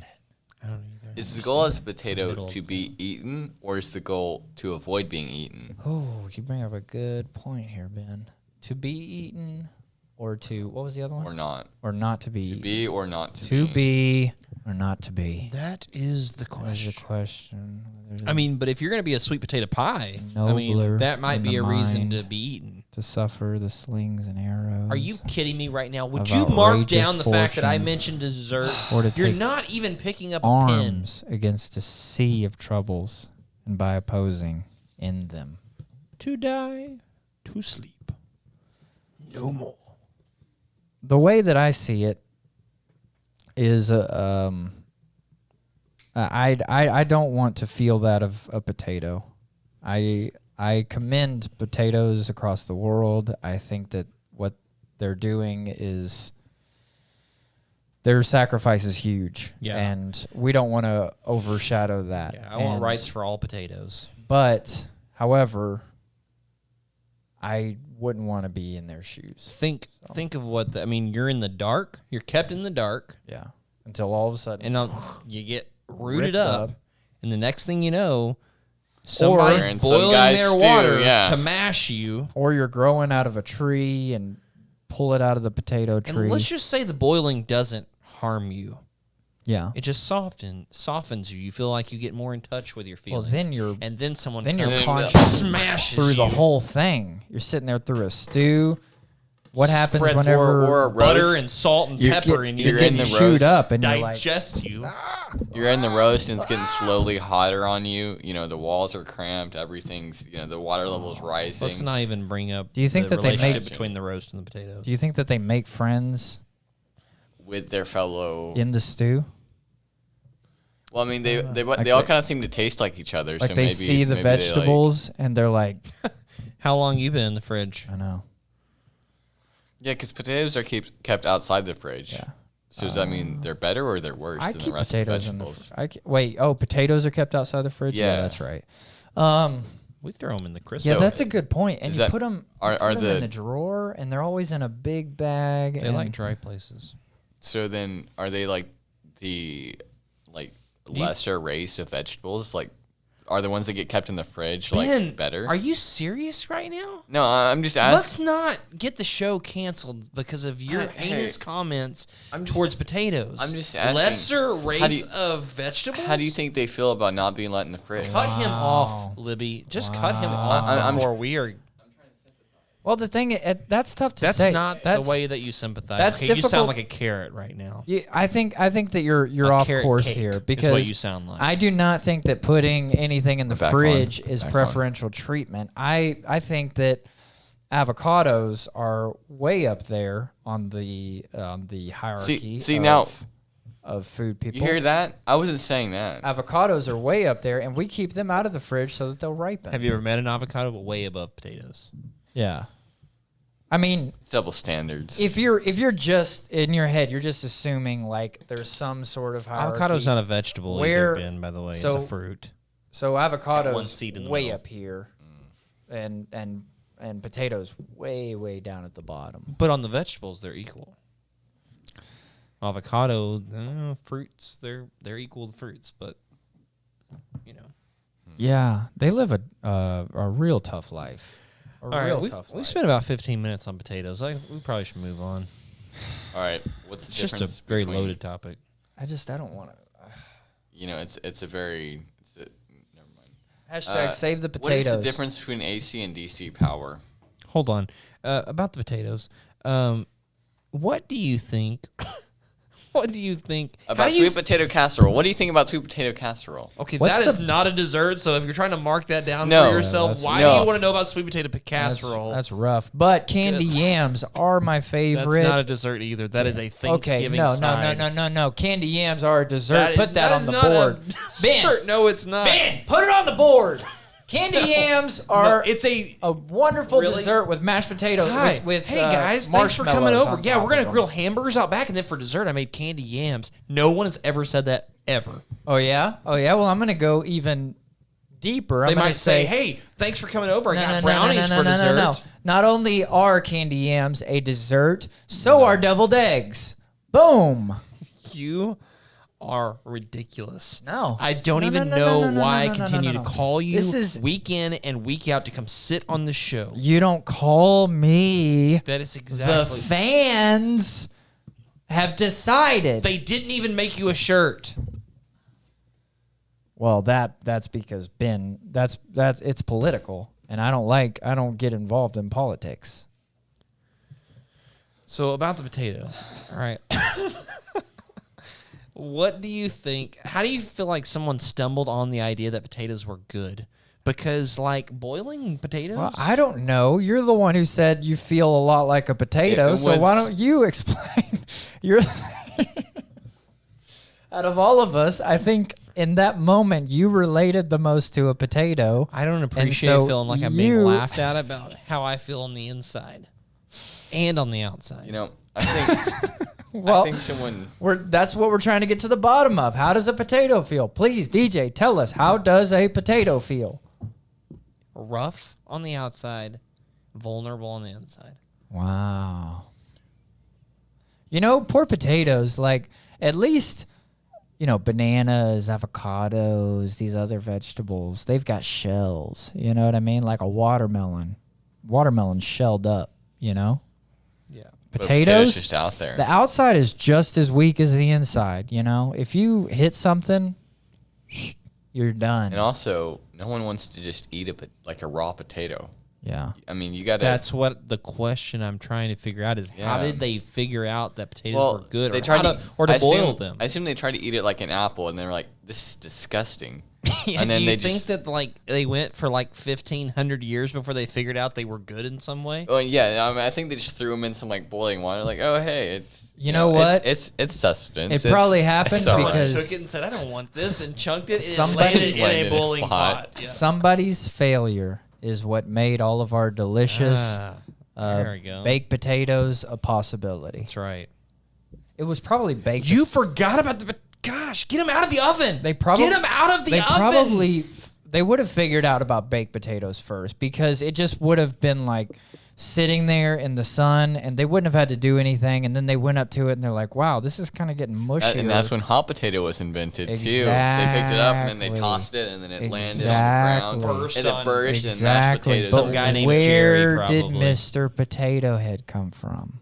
I don't either. Is the goal as a potato Middle. to be eaten, or is the goal to avoid being eaten? Oh, you bring up a good point here, Ben. To be eaten or to, what was the other one? Or not? Or not to be To eaten. be or not to, To be or not to be. That is the That's the question. I mean, but if you're going to be a sweet potato pie, I Nobler mean, that might in be the a reason to mind. be eaten. To suffer the slings and arrows. Are you kidding me right now? Would Of you mark outrageous down the fact that I fortune. mentioned dessert? Or to You're take not even picking up a pen. arms against a sea of troubles, and by opposing, end them? To die, to sleep. No more. The way that I see it is, I don't want to feel that of a potato. I commend potatoes across the world. I think that what they're doing is their sacrifice is huge. Yeah. And we don't want to overshadow that. Yeah, I want And- rights for all potatoes. But, however, I wouldn't want to be in their shoes. Think of what I mean. You're in the dark. You're kept in the dark. Yeah. Until all of a sudden, and you get rooted ripped up. And the next thing you know, somebody's And some boiling guys their stew, water yeah. to mash you. or you're growing out of a tree and pull it out of the potato tree. And let's just say the boiling doesn't harm you. Yeah. It just softens you. You feel like you get more in touch with your Well, feelings. And then someone then you're comes conscious smashes through the you. whole thing. You're sitting there through a stew. What happens Spreads whenever or a butter roast. and salt and You're pepper get- and you're you in getting the chewed roast. up and you're like, digest you. You're in the roast and it's getting slowly hotter on you. You know, the walls are cramped. Everything's, you know, the water level's rising. Let's not even bring up Do you think the that they relationship make- between the roast and the potatoes. do you think that they make friends with their fellow. in the stew? Well, I mean, they Like all they- kind of seem to taste like each other. Like so they maybe, see the maybe they, like- vegetables and they're like, How long you been in the fridge? I know. yeah, because potatoes are kept outside the fridge. Yeah. So does that mean they're better or they're worse I than keep the rest potatoes of in the the. vegetables? Wait. Oh, potatoes are kept outside the fridge. Yeah, Yeah. that's right. We throw them in the crisp. Yeah, So, that's a good point. And is you that- put them are in the- the drawer, and they're always in a big bag. They and like dry places. So then, are they like the lesser race of vegetables? Like, are the ones that get kept in the fridge like better? Are you serious right now? No, I'm just Let's asking. not get the show canceled because of your Hey, heinous comments I'm just- towards potatoes. I'm just asking, Lesser how race do you- of vegetables? How do you think they feel about not being let in the fridge? Cut him Wow. off, Libby. Just cut him off I'm- before we are. Well, the thing that's tough to That's say. not That's the way that you sympathize. that's Okay, you difficult. sound like a carrot right now. Yeah, I think that you're A off carrot course cake here is because what you sound like. I do not think that putting anything in the Back fridge on. is Back on. preferential treatment. I think that avocados are way up there on the hierarchy. See now, of food people. you hear that? I wasn't saying that. Avocados are way up there, and we keep them out of the fridge so that they'll ripen. Have you ever met an avocado way above potatoes? Yeah. I mean, It's double standards. if you're just in your head, you're just assuming like there's some sort of hierarchy. Avocado's not a vegetable Where- either, Ben, by the way. so- it's a fruit. So One avocados seed in the way middle. up here, and potatoes way down at the bottom. But on the vegetables, they're equal. Avocado, fruits, they're equal to fruits, but you know. Yeah, they live a real tough life. A All real right, tough we life. spent about 15 minutes on potatoes. We probably should move on. All right, what's the It's just difference? a very between, loaded topic. I don't want to. You know, it's a very. Never mind. Hashtag save the What is potatoes. the difference between AC and DC power? Hold on. About the potatoes. What do you think? What do you think how About do you sweet potato casserole. What do you think about sweet potato casserole? Okay, What's that is the- not a dessert. So if you're trying to mark that down No. for Yeah, yourself, that's- why do no. you want to know about sweet potato casserole? That's rough. But candy yams are my favorite. That's not a dessert either. That is a Okay, Thanksgiving no. Candy yams are a dessert. Put that on the board. Ben, Ben, no, it's not. Ben, put it on the board. Candy yams are it's a wonderful Really? dessert with mashed potatoes. Hi. With hey guys, thanks for coming marshmallows over. on Yeah, top we're gonna of grill them. hamburgers out back, and then for dessert, I made candy yams. No one has ever said that ever. Oh yeah. Well, I'm gonna go even deeper. They I'm gonna might say, "Hey, thanks for coming over. I got no, brownies for dessert." No. Not only are candy yams a dessert, so are deviled eggs. Boom. You are ridiculous. No. I don't No, even no, know no, no, why no, I no, no, continue no, no. to call you This is- week in and week out to come sit on the show. You don't call me. That is The exactly. fans have decided. They didn't even make you a shirt. Well, that's because Ben. That's it's political, and I don't get involved in politics. So about the potato, all right. What do you think? How do you feel like someone stumbled on the idea that potatoes were good? Because like boiling potatoes. Well, I don't know. You're the one who said you feel a lot like a potato, It so why was- don't you explain? You're out of all of us, I think in that moment you related the most to a potato. I don't appreciate so feeling like I'm being laughed at about how I feel on the inside and on the outside. You know, I think Well, I think someone. that's what we're trying to get to the bottom of. How does a potato feel? Please, DJ, tell us, how does a potato feel? Rough on the outside, vulnerable on the inside. Wow. You know, poor potatoes, like at least, you know, bananas, avocados, these other vegetables, they've got shells. You know what I mean? Like a watermelon. Watermelon's shelled up, you know? Yeah. But Potatoes, just out there. the outside is just as weak as the inside, you know? If you hit something, you're done. And also, no one wants to just eat like a raw potato. Yeah. I mean, you got to. That's what the question I'm trying to figure out is how Yeah. did they figure out that potatoes were good, they or tried how to I boil assume, them? I assume they tried to eat it like an apple, and they were like, "This is disgusting." Yeah, and then do you they think just. that like they went for like 1,500 years before they figured out they were good in some way? Well, yeah, I mean, I think they just threw them in some like boiling water. Like, oh hey, it's You know what? It's sustenance. It probably happened it's all right. because- Took it and said, "I don't want this," and chunked it and Somebody- landed in Landed a in a boiling pot. pot. Yeah. Somebody's failure is what made all of our delicious There we go. baked potatoes a possibility. That's right. It was probably baked. You forgot about the. Gosh, get them out of the oven. They probably get them out of the oven. They would have figured out about baked potatoes first, because it just would have been like sitting there in the sun, and they wouldn't have had to do anything. And then they went up to it and they're like, "Wow, this is kind of getting mushy." And that's when hot potato was invented too. They picked it up and then they Exactly. tossed it, and then it landed Exactly. on the ground. Burst and it on- burst and mashed exactly. potatoes. But Some guy named Jerry, where did probably. Mr. Potato Head come from?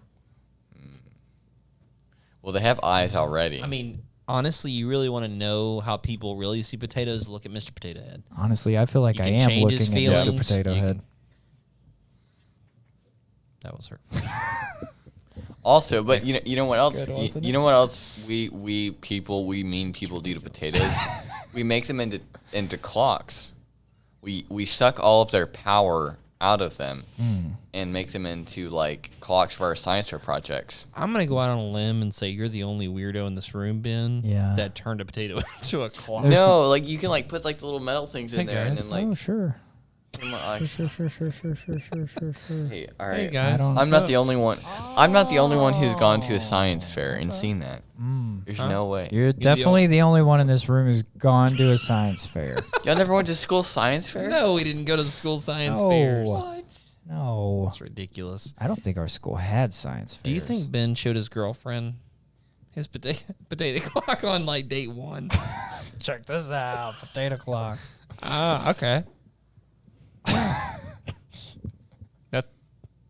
Well, they have eyes already. I mean, honestly, you really want to know how people really see potatoes? Look at Mr. Potato Head. Honestly, I feel like You I can am change his looking at Mr. feelings. Potato You Head. can- That was hurtful. Also, but you know what else? good, wasn't You know what else we mean people do to potatoes? We make them into clocks. We suck all of their power out of them and make them into like clocks for our science fair projects. I'm gonna go out on a limb and say you're the only weirdo in this room, Ben. Yeah. That turned a potato into a clock. No, like you can like put like the little metal things in Hey, there and guys. then like Oh, sure. come on, like, Sure. hey, all right. Hey guys. don't- I'm not the only one. I'm not the only one who's gone to a science fair and seen that. There's no way. You're definitely the only one in this room who's gone to a science fair. Y'all never went to school science fairs? No, we didn't go to the school science No. fairs. What? No. That's ridiculous. I don't think our school had science fairs. Do you think Ben showed his girlfriend his potato clock on like date 1? Check this out. Potato clock. Okay.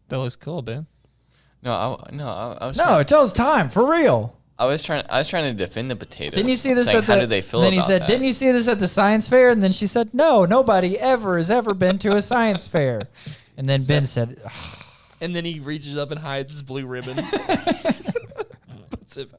That looks cool, Ben. I was No, it tells time for real. I was trying to defend the potatoes. Didn't you see this saying, at the? how did they feel then he about said, that? "Didn't you see this at the science fair?" And then she said, "No, nobody ever has ever been to a science fair." And then Ben said, And then he reaches up and hides his blue ribbon. Puts it.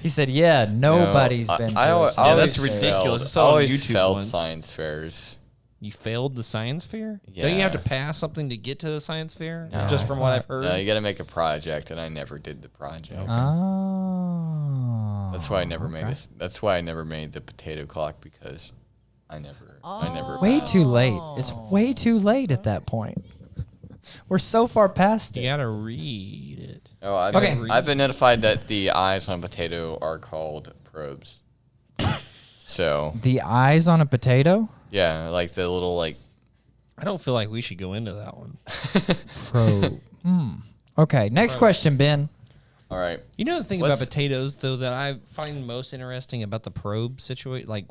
"He said, yeah, nobody's been to a always science Yeah, that's fair." ridiculous. I I saw it on always YouTube failed once. science fairs. You failed the science fair? Don't you have to Yeah. pass something to get to the science fair? No. Just from what I've heard. No, you got to make a project, and I never did the project. Oh. That's why I never made this. That's why I never made the potato clock, because I never. Way too late. It's way too late at that point. We're so far past You it. gotta read it. Oh, Okay. I've been notified that the eyes on a potato are called probes. So The eyes on a potato? yeah, like the little like. I don't feel like we should go into that one. Probe. Okay, next question, Ben. All right. You know the thing What's- about potatoes though that I find most interesting about the probe situation? Like,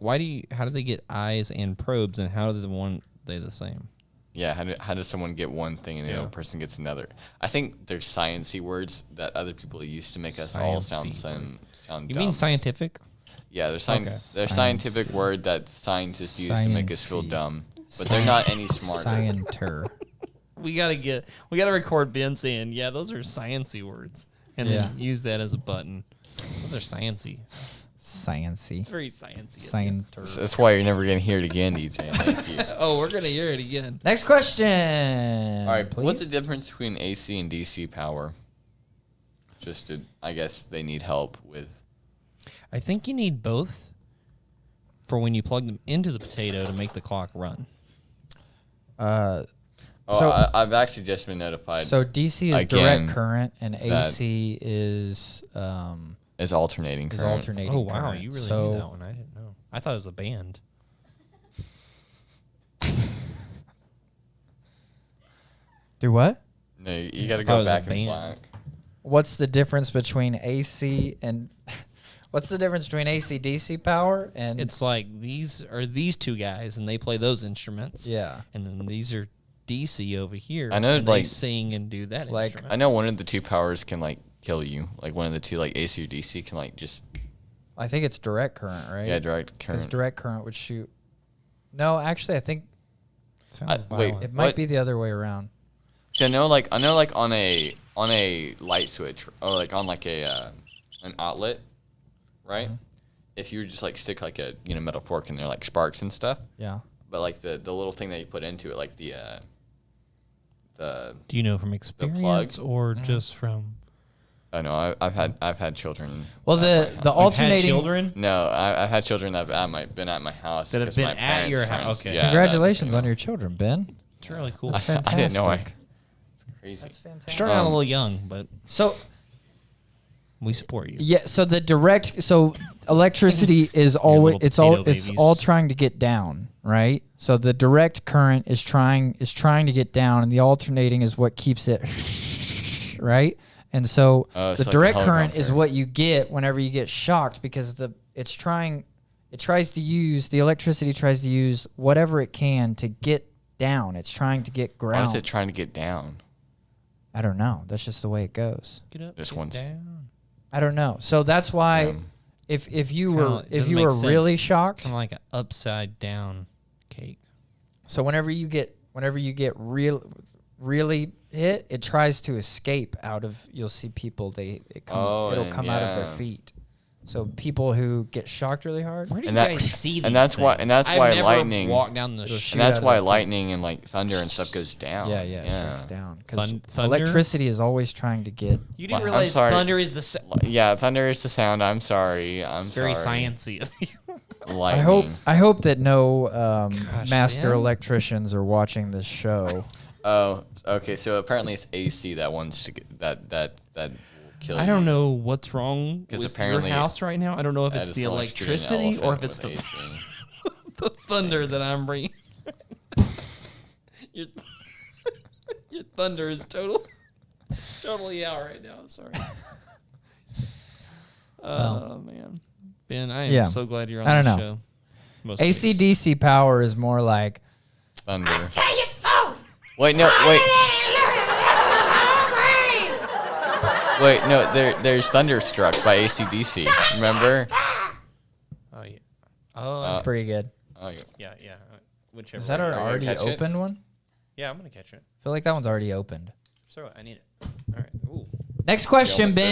how do they get eyes and probes, and how do they the same? Yeah, how does someone get one thing and the other person gets another? I think there's sciencey words that other people use to make us all sound Sciencey sound You dumb. mean scientific? Yeah, there's Okay. there's scientific word that scientists use to make us feel Sciencey. dumb, but they're not any smarter. Scienter. We gotta record Ben saying, yeah, those are sciencey words, and Yeah. then use that as a button. Those are sciencey. Sciency. It's very sciencey. Scienter. So that's why you're never gonna hear it again, DJ. Thank you. Oh, we're gonna hear it again. Next question. All right, please. what's the difference between AC and DC power? Just to, I guess they need help with. I think you need both for when you plug them into the potato to make the clock run. Oh, So- I've actually just been notified. So DC is Again, direct current, and AC is is alternating current. alternating. Oh wow, current. you really so, knew that one. I didn't know. I thought it was a band. Do what? No, you got to Oh, go the back and band. black. What's the difference between AC and what's the difference between AC DC power and It's like these are these two guys, and they play those instruments. yeah. And then these are DC over here. I know, and they like- sing and do that like, instrument. I know one of the two powers can like kill you. Like one of the two, like AC or DC, can like just I think it's direct current, right? yeah direct Because current. direct current would shoot. No, actually, I think Sounds wait, violent. it might What? be the other way around. So I know like on a light switch or like on like a an outlet, right? Mm-hmm. If you just like stick like a metal fork in there, like sparks and stuff. Yeah. But like the little thing that you put into it, like the Do you know from experience or Mm-hmm. just from? oh no, I've had children. Well, the You've had alternating. children No, I've had children that have been at my house. That have 'cause been my at parents' your friends- house. Okay. yeah, Congratulations that, on your children, Ben. It's really cool. That's fantastic. I didn't know I. Crazy. That's fantastic. Starting out a little young, but So we support you. yeah, so the direct, so electricity is always little it's all potato it's babies. all trying to get down, right? So the direct current is trying to get down, and the alternating is what keeps it, right? And so Oh, it's the like a direct current is helicopter. what you get whenever you get shocked because the electricity tries to use whatever it can to get down. It's trying to get Why ground. is it trying to get down? I don't know. That's just the way it goes. Get up, This get one's- down. I don't know. So that's why Um, if you It's kinda were like- if doesn't you make were sense. really shocked, Kind of like an upside down cake. so whenever you get really hit, it tries to escape out of. You'll see people it'll and come out of their yeah. feet. So people who get shocked really hard. Where do And you that- guys see these and that's why- things? and that's I've why never lightning- walked down the It'll street. shoot And that's out of why their feet. lightning and like thunder and stuff goes down. Yeah, it strikes down because Thunder? electricity is always trying to get. You Well, didn't I'm realize sorry. thunder is the Yeah, thunder is the sound. I'm sorry. I'm it's very sorry. sciencey of you. Lightning. I hope that no master man. electricians are watching this show. Oh, okay. So apparently it's AC that wants to get that will kill you. I don't know what's wrong 'Cause with apparently your house right now. I don't know if I it's just the don't like shooting an electricity or if elephant it's the with AC. the thunder that I'm bringing. your, your thunder is totally out right now. Sorry. Oh man, Ben, I am Yeah. so glad you're on I don't the know. show. Most days. AC/DC power is more like Thunder. Wait, no, wait. Wait, no, there's Thunderstruck by AC/DC. Remember? Oh yeah. Oh pretty good. Oh, yeah. yeah. Whichever. Is that way. our Are you gonna already catch it? opened one? Yeah, I'm gonna catch it. I feel like that one's already opened. So I need it. All right. Ooh. Next question, almost did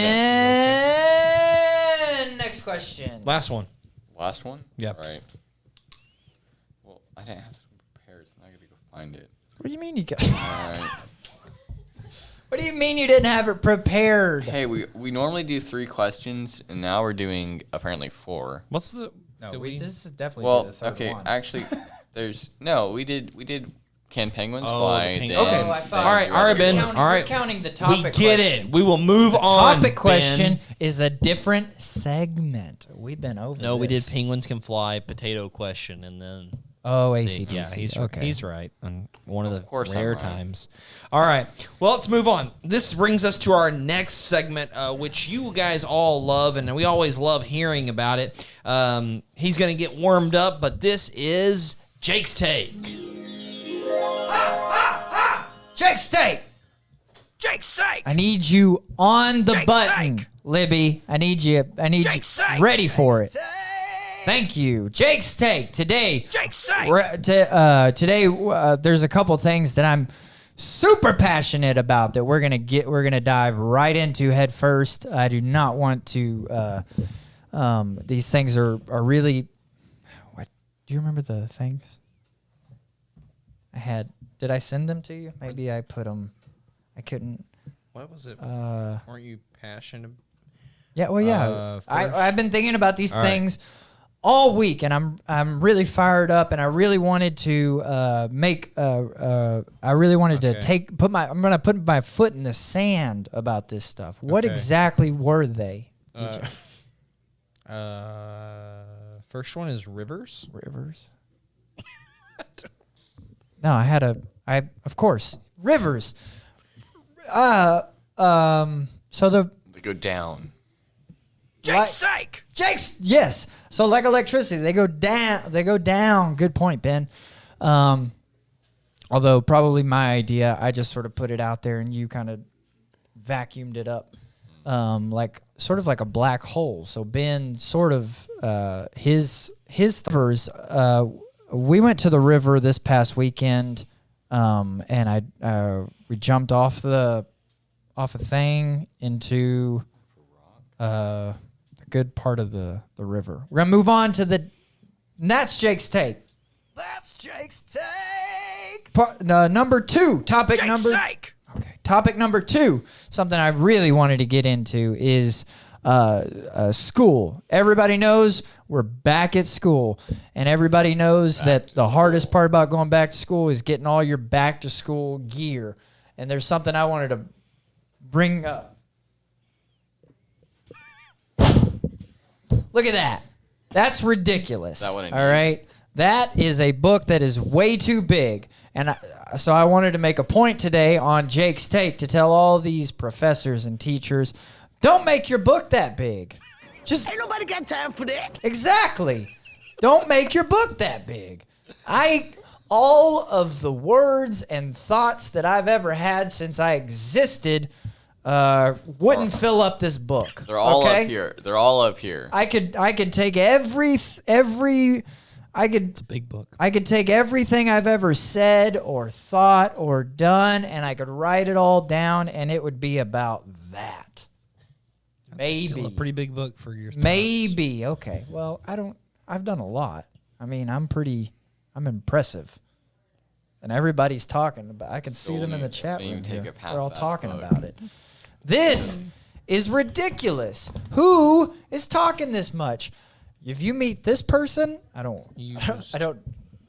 Ben. Next question. Last one. Last one? Yep. All right. Well, I didn't have this one prepared, so now I gotta go find it. What do you mean you got? All right. What do you mean you didn't have it prepared? Hey, we normally do 3 questions, and now we're doing apparently 4. What's the? No, did this is definitely Well, the third okay, one. actually, we did. Can penguins Oh, fly? the penguin. then- Okay. Oh, I thought- All right, then all right, the Ben. other Counting- all right. We're counting the We topic. get question. it. We will move on. Topic question Ben. is a different segment. We've been over. No, we did this. penguins can fly potato question, and then Oh, the- ACDC. yeah, he's okay. he's right on one of the course I'm rare right. times. All right, well, let's move on. This brings us to our next segment, which you guys all love, and we always love hearing about it. He's gonna get warmed up, but this is Jake's take. Jake's take. Jake's take. I need you on the button, Libby. I need you ready for it. Thank you. Jake's take today. Today, there's a couple things that I'm super passionate about that we're gonna dive right into head first. I do not want to. These things are really. What do you remember the things? I had. Did I send them to you? Maybe I put them. I couldn't. What was it? Uh, Weren't you passionate? Yeah, well, yeah. First. I've been thinking about these All right. things all week, and I'm really fired up, and I really wanted to I really wanted to Okay. I'm gonna put my foot in the sand about this stuff. What Okay. exactly were they? First one is rivers. Rivers? No, of course, rivers. So They go down. Jake's yes. So like electricity, they go down. They go down. Good point, Ben. Although probably my idea, I just sort of put it out there, and you kind of vacuumed it up, like sort of like a black hole. So Ben sort of his rivers. We went to the river this past weekend, and we jumped off a thing into a good part of the river. We're gonna move on to and that's Jake's take. That's Jake's take. Number 2, topic Jake's number. Take. Okay, topic number 2. Something I really wanted to get into is school. Everybody knows we're back at school, and everybody knows that the hardest part about going back to school is getting all your back to school gear. And there's something I wanted to bring up. Look at that. That's ridiculous. All right. That is a book that is way too big. And so I wanted to make a point today on Jake's Take to tell all these professors and teachers, don't make your book that big. Just ain't nobody got time for that. Exactly. Don't make your book that big. All of the words and thoughts that I've ever had since I existed wouldn't fill up this book. They're all up here. They're all up here. I could take it's a big book. I could take everything I've ever said or thought or done, and I could write it all down, and it would be about that. That's maybe still a pretty big book for your thoughts. Maybe. Okay. Well, I've done a lot. I mean, I'm impressive. And everybody's talking about. I can see them in the chat room here. They're all talking about it. This is ridiculous. Who is talking this much? If you meet this person, I don't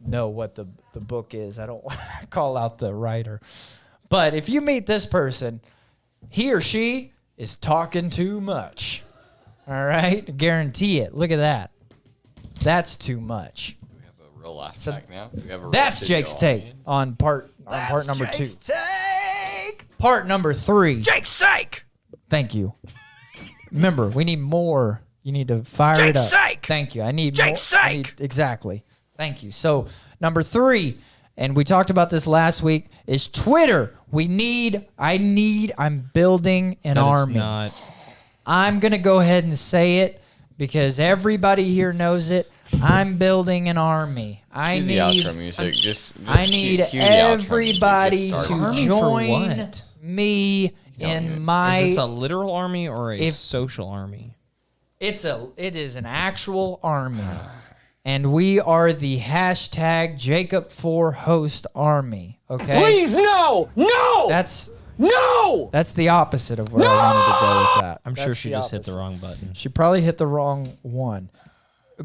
know what the book is. I don't call out the writer. But if you meet this person, he or she is talking too much. All right? Guarantee it. Look at that. That's too much. Real laugh track now. That's Jake's take on part number 2. Part number 3. Jake's take. Thank you. Remember, we need more. You need to fire it up. Thank you. I need Jake's more. Exactly. Thank you. So number 3, and we talked about this last week, is Twitter. I'm building an army. I'm gonna go ahead and say it because everybody here knows it. I'm building an army. I need outro music. Just I need everybody to join me in my. Is this a literal army or a social army? It is an actual army, and we are the hashtag Jacob4Host army. Okay. Please no. That's the opposite of where I wanted to go with that. I'm sure she just hit the wrong button. She probably hit the wrong one.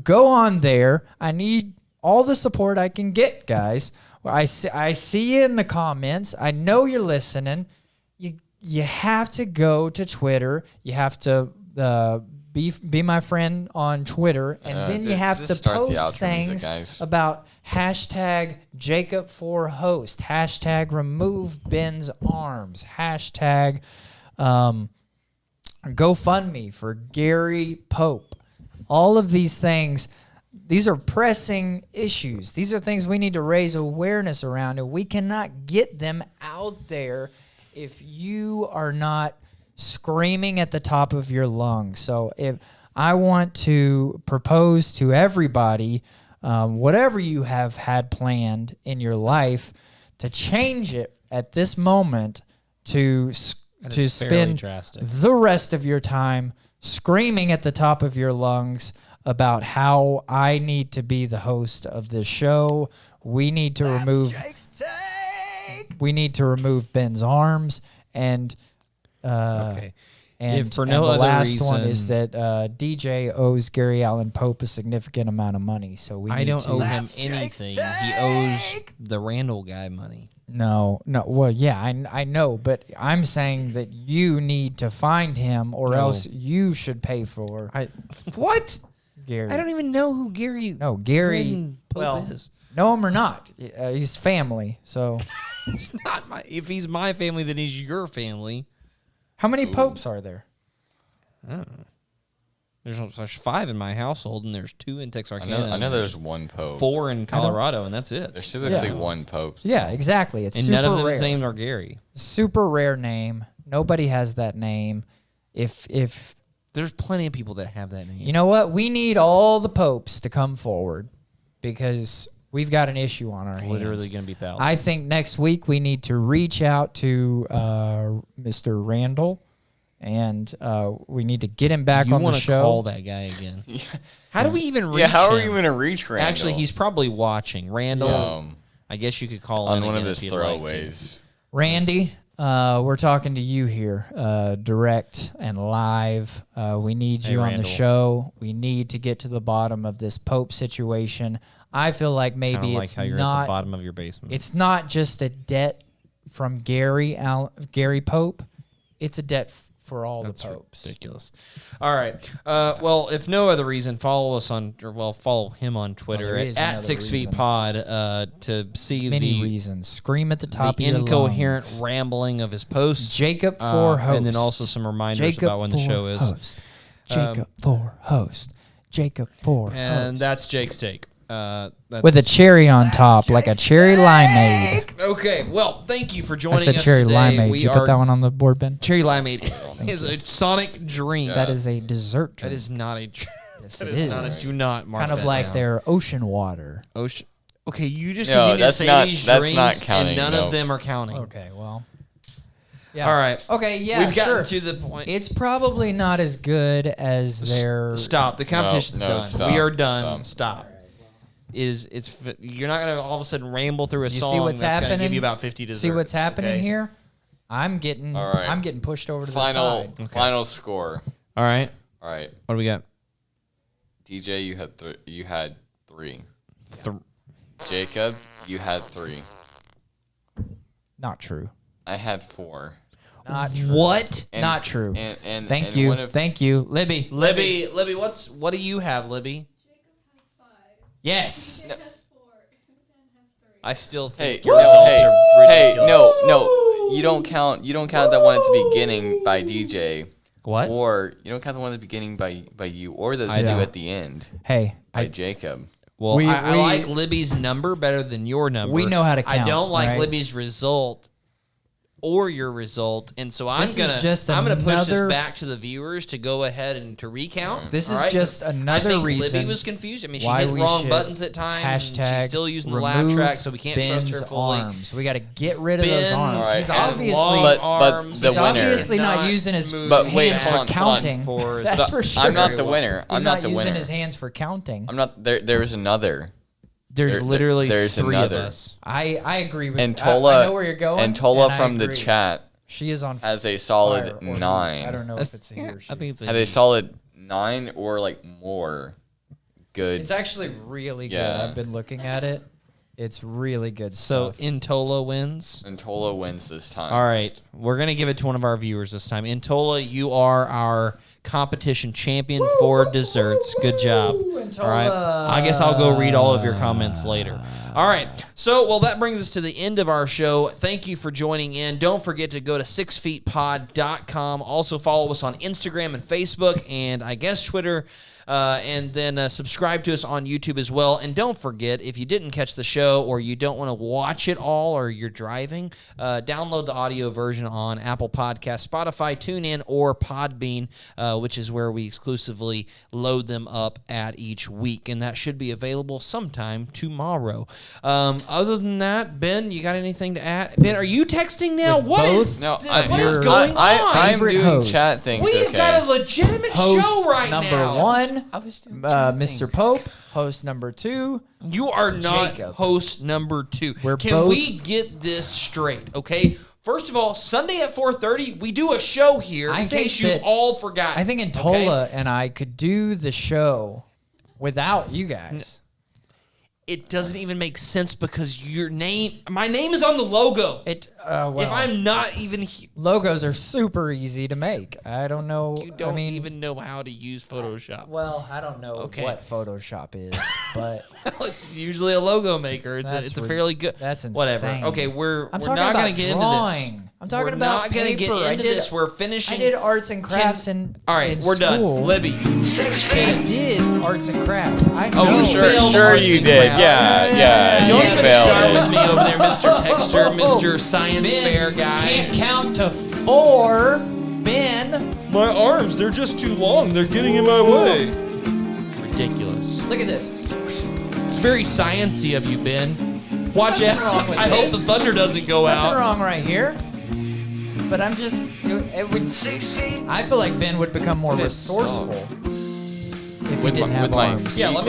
Go on there. I need all the support I can get, guys. I see you in the comments. I know you're listening. You have to go to Twitter. You have to be my friend on Twitter, and then you have to post things about hashtag Jacob4Host, hashtag remove Ben's arms, hashtag GoFundMe for Gary Pope. All of these things, these are pressing issues. These are things we need to raise awareness around, and we cannot get them out there if you are not screaming at the top of your lungs. So if I want to propose to everybody, whatever you have had planned in your life, to change it at this moment to spend the rest of your time screaming at the top of your lungs about how I need to be the host of this show. We need to remove Ben's arms, and okay. And for no the other last reason, one is that DJ owes Gary Allen Pope a significant amount of money. So I don't owe him anything. He owes the Randall guy money. No. Well, yeah, I know, but I'm saying that you need to find him, or else you should pay for. What? Gary. I don't even know who Gary. No, Gary Pope is. Know him or not, he's family. So It's not my. If he's my family, then he's your family. How many popes are there? I don't know. There's 5 in my household, and there's 2 in Texarkana. I know there's one pope. 4 in Colorado, and that's it. There's typically one pope. Yeah, exactly. It's And super none of rare. them's named are Gary. Super rare name. Nobody has that name. If There's plenty of people that have that name. you know what, we need all the popes to come forward because we've got an issue on our hands. Literally going to be thousands. I think next week we need to reach out to Mr. Randall, and we need to get him back you on the want to show. call that guy again? How do we even reach Yeah, how are we him? going to reach Randall? Actually, he's probably watching. Randall, I guess you could call on in one of again his if you'd like to. throwaways. Randy, we're talking to you here, direct and live. We need Hey, you on Randall. the show. We need to get to the bottom of this Pope situation. I feel like I maybe don't like it's how you're not. at the bottom of your basement. It's not just a debt from Gary Pope. It's a debt for all That's the popes. ridiculous. All right. Well, if no other reason, follow him on Twitter there is at another 6 Feet reason. Pod to see Many the reasons. Scream at the top the of your incoherent lungs. rambling of his posts. Jacob for host. And then also some reminders Jacob about when the for show is. Host. Jacob for host. Jacob for And host. that's Jake's take. That's, with a cherry on top, like a cherry limeade. Okay, well, thank you for I joining said us cherry today. limeade. We Did you are put that one on the board, Ben? Cherry limeade is a Sonic dream. Yeah. That is a dessert drink. That is not a. Yes, That it is not a. is. Do not mark Kind of that like down. their ocean water. Ocean. Okay, you just No, continue to that's say not- these that's drinks, not counting, and none no. of them are counting. Okay, well. Yeah. All right. Okay, yeah, We've gotten sure. to the point. It's probably not as good as their. Stop. The competition's No, done. stop, We are done. stop. You're not gonna all of a sudden ramble through a You song see what's that's gonna give happening? you about 50 desserts. See what's happening okay? here? I'm getting All right. I'm getting pushed over to the side. Final score. All right. All right, What do we got? DJ, you had 3. Jacob, you had 3. Not true. I had 4. Not true. What? And- Not true. And Thank and you. one of- Thank you. Libby. Libby, what do you have, Libby? Jacob has 5. Yes. Jake has 4. Ben has 3. I still Hey, think your no, results hey, are hey, ridiculous. no. You don't count that one at the beginning by DJ. What? Or you don't count the one at the beginning by you, or those I two don't. at the end Hey, by Jacob. Well, We- I we- like Libby's number better than your number. We know how to I count, don't like right? Libby's result or your result, and so I'm This is gonna just I'm gonna push this another- back to the viewers to go ahead and to recount. This all is right? just 'Cause another I think reason Libby was confused. I mean, she why hit we wrong should buttons at times. And hashtag she's still using the laugh remove track, so we can't trust her Ben's fully. arms. We got to get rid of those Ben arms. All right, He's and obviously long but arms. the he's winner- obviously not Not using his moving But wait, hands hold on, for hold on. counting. For That's The- for sure. I'm not the winner. He's I'm not not the using winner. his hands for counting. I'm not there. There's another. There's literally there's 3 another. of us. I agree with And I Tola know where you're going. and Tola and I from the agree. chat She is on has a fire, solid or he. 9. I don't know if it's a he or she. I think it's Had a solid 9 or like more. Good. It's actually really good. Yeah. I've been looking at it. It's really good so stuff. Intola wins. And Tola wins this time. All right, we're gonna give it to one of our viewers this time. Intola, you are our competition champion for desserts. Good job. All right, I guess I'll go read all of your comments later. All right, so well that brings us to the end of our show. Thank you for joining in. Don't forget to go to 6feetpod.com. Also follow us on Instagram and Facebook, and I guess Twitter. And then subscribe to us on YouTube as well. And don't forget, if you didn't catch the show or you don't want to watch it all or you're driving, download the audio version on Apple Podcasts, Spotify, TuneIn, or Podbean, which is where we exclusively load them up at each week. And that should be available sometime tomorrow. Other than that, Ben, you got anything to add? Ben, are you texting now? With What is both No, what is going on? I'm Favorite doing host. chat things. We've okay. got a legitimate Host show right number now. 1, I was doing Mr. Pope. Host number 2. You are not Jacob. host number 2. We're Can both- we get this straight, okay? First of all, Sunday at 4:30, we do a show here I in think case you've that- all forgotten. I think Intola and I could do the show without you guys. it doesn't even make sense because my name is on the logo. Well, If I'm not even, logos are super easy to make. I don't know. you don't I mean, even know how to use Photoshop. Well, I don't know Okay. what Photoshop is, but It's usually a logo maker. It's That's a fairly good. that's Whatever. insane. Okay, we're I'm we're talking not about gonna get drawing. into this. I'm talking We're about not gonna get paper. I into did- this. We're finishing. I did arts and crafts All right, in we're school. done. Libby. I did arts and crafts. I Oh, know. you failed sure arts you and did. crafts. Yeah, Don't you even failed start it. with me over there, Mr. Texture, Mr. Science Ben, Fair guy. Can't count to 4, Ben. My arms, they're just too long. They're getting in my way. Ridiculous. Look at this. It's very sciencey of you, Ben. Watch Nothing out. wrong with I hope the this. thunder doesn't go Nothing out. wrong right here. But I'm just. It would. I feel like Ben would become more This resourceful if he With didn't my- have with my arms. Yeah, let me